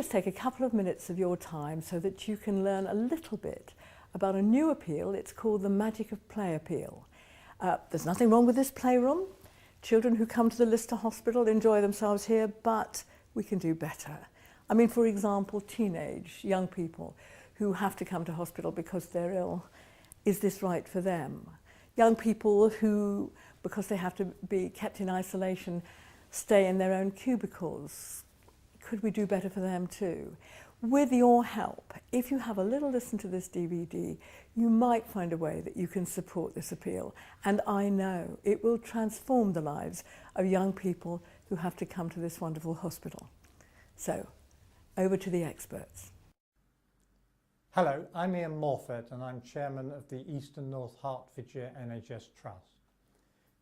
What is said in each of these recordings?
just take a couple of minutes of your time so that you can learn a little bit about a new appeal. It's called the Magic of Play appeal. There's nothing wrong with this playroom. Children who come to the Lister Hospital enjoy themselves here, but we can do better. I mean, for example, teenage young people who have to come to hospital because they're ill. Is this right for them? Young people who, because they have to be kept in isolation, stay in their own cubicles. Could we do better for them too? With your help, if you have a little listen to this DVD, you might find a way that you can support this appeal. And I know it will transform the lives of young people who have to come to this wonderful hospital. So, over to the experts. Hello, I'm Ian Morfett and I'm Chairman of the East and North Hertfordshire NHS Trust.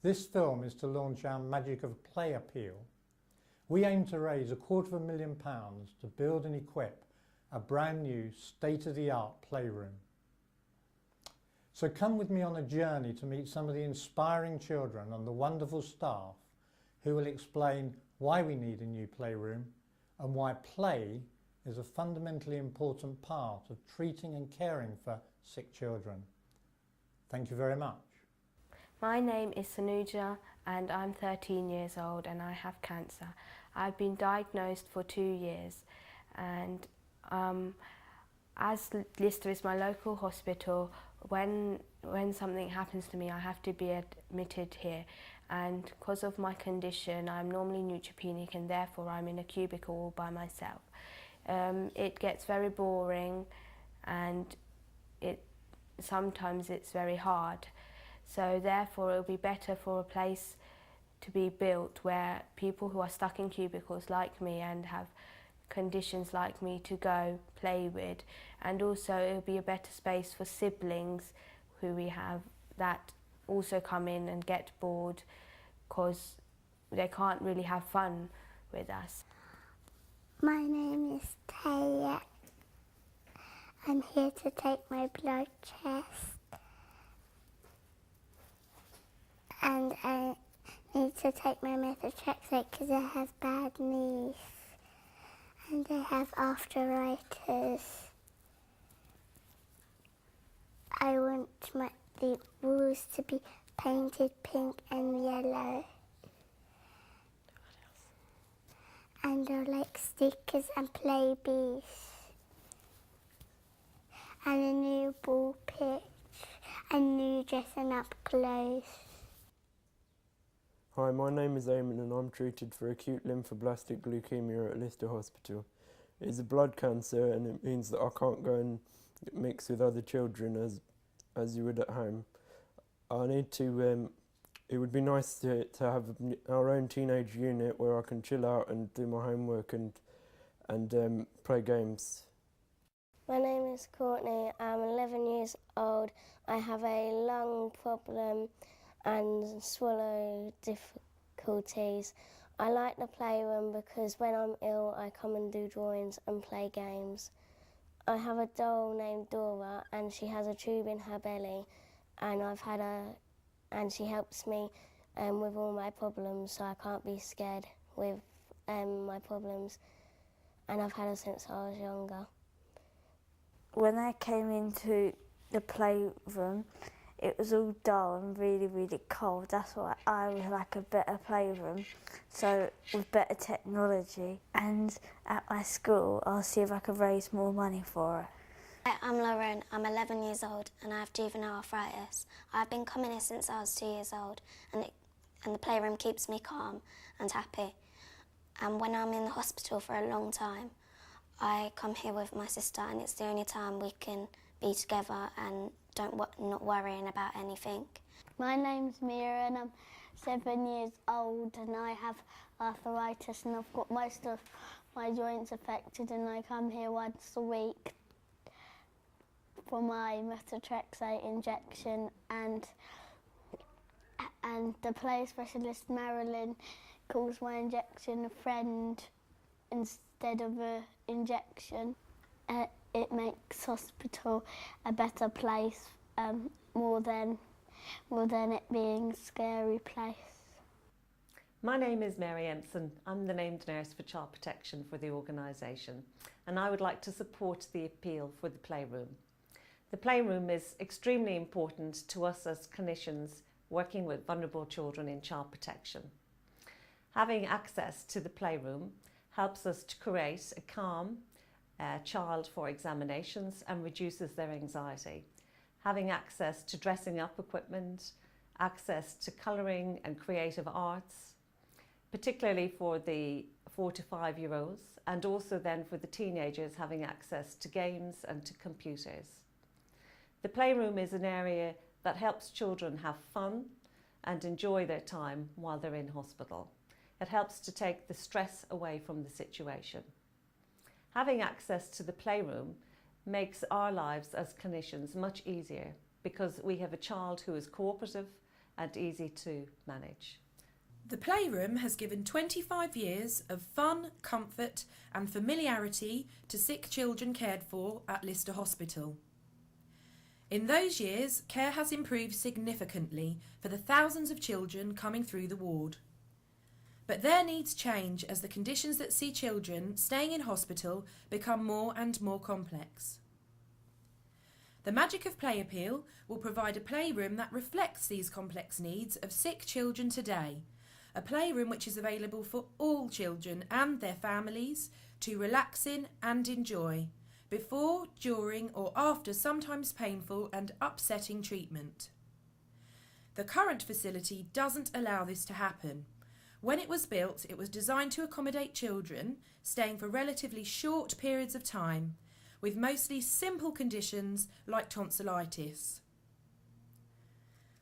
This film is to launch our Magic of Play appeal. We aim to raise £250,000 to build and equip a brand new state-of-the-art playroom. So come with me on a journey to meet some of the inspiring children and the wonderful staff who will explain why we need a new playroom and why play is a fundamentally important part of treating and caring for sick children. Thank you very much. My name is Sanuja and I'm 13 years old and I have cancer. I've been diagnosed for 2 years, and as Lister is my local hospital, when something happens to me I have to be admitted here, and because of my condition I'm normally neutropenic and therefore I'm in a cubicle all by myself. It gets very boring and sometimes it's very hard. So therefore it would be better for a place to be built where people who are stuck in cubicles like me and have conditions like me to go play with, and also it would be a better space for siblings who we have that also come in and get bored because they can't really have fun with us. My name is Taya. I'm here to take my blood test. And I need to take my methotrexate because I have bad knees. And I have arthritis. I want the walls to be painted pink and yellow. And I like stickers and play bees. And a new ball pitch and new dressing up clothes. Hi, my name is Eamon and I'm treated for acute lymphoblastic leukemia at Lister Hospital. It's a blood cancer and it means that I can't go and mix with other children as you would at home. I need to, it would be nice to have our own teenage unit where I can chill out and do my homework and play games. My name is Courtney, I'm 11 years old. I have a lung problem and swallow difficulties. I like the playroom because when I'm ill I come and do drawings and play games. I have a doll named Dora and she has a tube in her belly, and she helps me with all my problems, so I can't be scared with my problems, and I've had her since I was younger. When I came into the playroom, it was all dull and really, really cold. That's why I would like a better playroom, so with better technology. And at my school, I'll see if I can raise more money for it. Hi, I'm Lauren, I'm 11 years old and I have juvenile arthritis. I've been coming here since I was 2 years old, and the playroom keeps me calm and happy. And when I'm in the hospital for a long time, I come here with my sister and it's the only time we can be together and not worrying about anything. My name's Mira and I'm 7 years old and I have arthritis and I've got most of my joints affected, and I come here once a week for my methotrexate injection, and the play specialist Marilyn calls my injection a friend instead of an injection. It makes hospital a better place, more than it being a scary place. My name is Mary Empson. I'm the named nurse for child protection for the organisation, and I would like to support the appeal for the playroom. The playroom is extremely important to us as clinicians working with vulnerable children in child protection. Having access to the playroom helps us to create a calm child for examinations and reduces their anxiety. Having access to dressing up equipment, access to colouring and creative arts, particularly for the 4 to 5-year-olds, and also then for the teenagers having access to games and to computers. The playroom is an area that helps children have fun and enjoy their time while they're in hospital. It helps to take the stress away from the situation. Having access to the playroom makes our lives as clinicians much easier because we have a child who is cooperative and easy to manage. The playroom has given 25 years of fun, comfort and familiarity to sick children cared for at Lister Hospital. In those years, care has improved significantly for the thousands of children coming through the ward. But their needs change as the conditions that see children staying in hospital become more and more complex. The Magic of Play appeal will provide a playroom that reflects these complex needs of sick children today, a playroom which is available for all children and their families to relax in and enjoy, before, during or after sometimes painful and upsetting treatment. The current facility doesn't allow this to happen. When it was built, it was designed to accommodate children staying for relatively short periods of time, with mostly simple conditions like tonsillitis.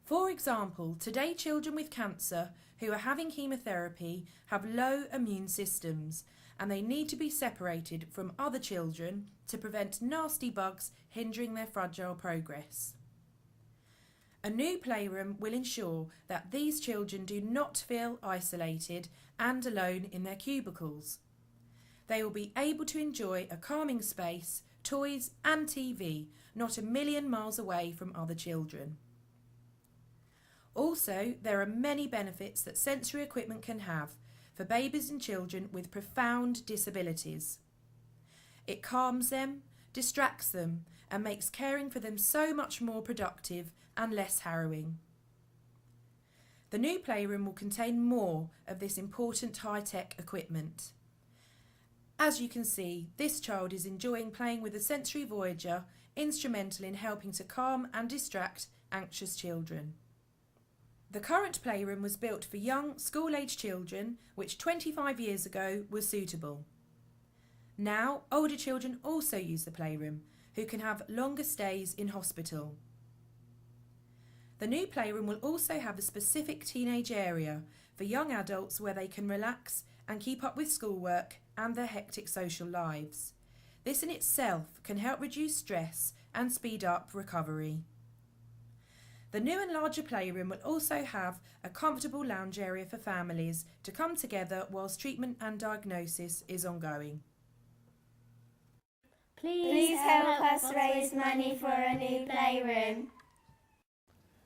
For example, today children with cancer who are having chemotherapy have low immune systems and they need to be separated from other children to prevent nasty bugs hindering their fragile progress. A new playroom will ensure that these children do not feel isolated and alone in their cubicles. They will be able to enjoy a calming space, toys and TV, not a million miles away from other children. Also, there are many benefits that sensory equipment can have for babies and children with profound disabilities. It calms them, distracts them, and makes caring for them so much more productive and less harrowing. The new playroom will contain more of this important high-tech equipment. As you can see, this child is enjoying playing with the Sensory Voyager, instrumental in helping to calm and distract anxious children. The current playroom was built for young, school-aged children, which 25 years ago was suitable. Now, older children also use the playroom, who can have longer stays in hospital. The new playroom will also have a specific teenage area for young adults where they can relax and keep up with schoolwork and their hectic social lives. This in itself can help reduce stress and speed up recovery. The new and larger playroom will also have a comfortable lounge area for families to come together whilst treatment and diagnosis is ongoing. Please help us raise money for a new playroom.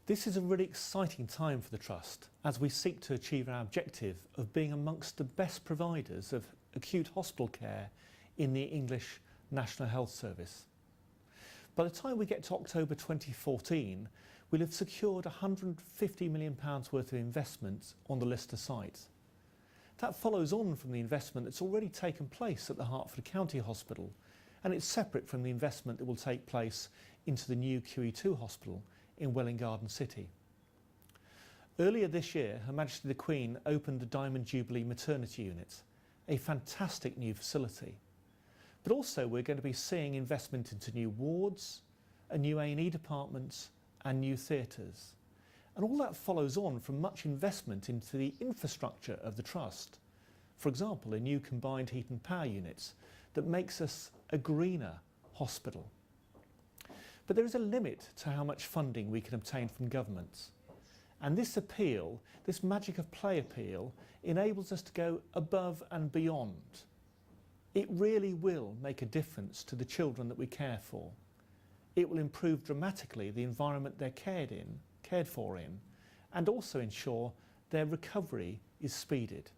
This is a really exciting time for the Trust as we seek to achieve our objective of being amongst the best providers of acute hospital care in the English National Health Service. By the time we get to October 2014, we'll have secured £150 million worth of investment on the Lister site. That follows on from the investment that's already taken place at the Hertford County Hospital, and it's separate from the investment that will take place into the new QE2 hospital in Welwyn Garden City. Earlier this year, Her Majesty the Queen opened the Diamond Jubilee Maternity Unit, a fantastic new facility. But also we're going to be seeing investment into new wards, a new A&E department and new theatres. And all that follows on from much investment into the infrastructure of the Trust. For example, a new combined heat and power unit that makes us a greener hospital. But there is a limit to how much funding we can obtain from government. And this appeal, this Magic of Play appeal, enables us to go above and beyond. It really will make a difference to the children that we care for. It will improve dramatically the environment they're cared for in, and also ensure their recovery is speeded.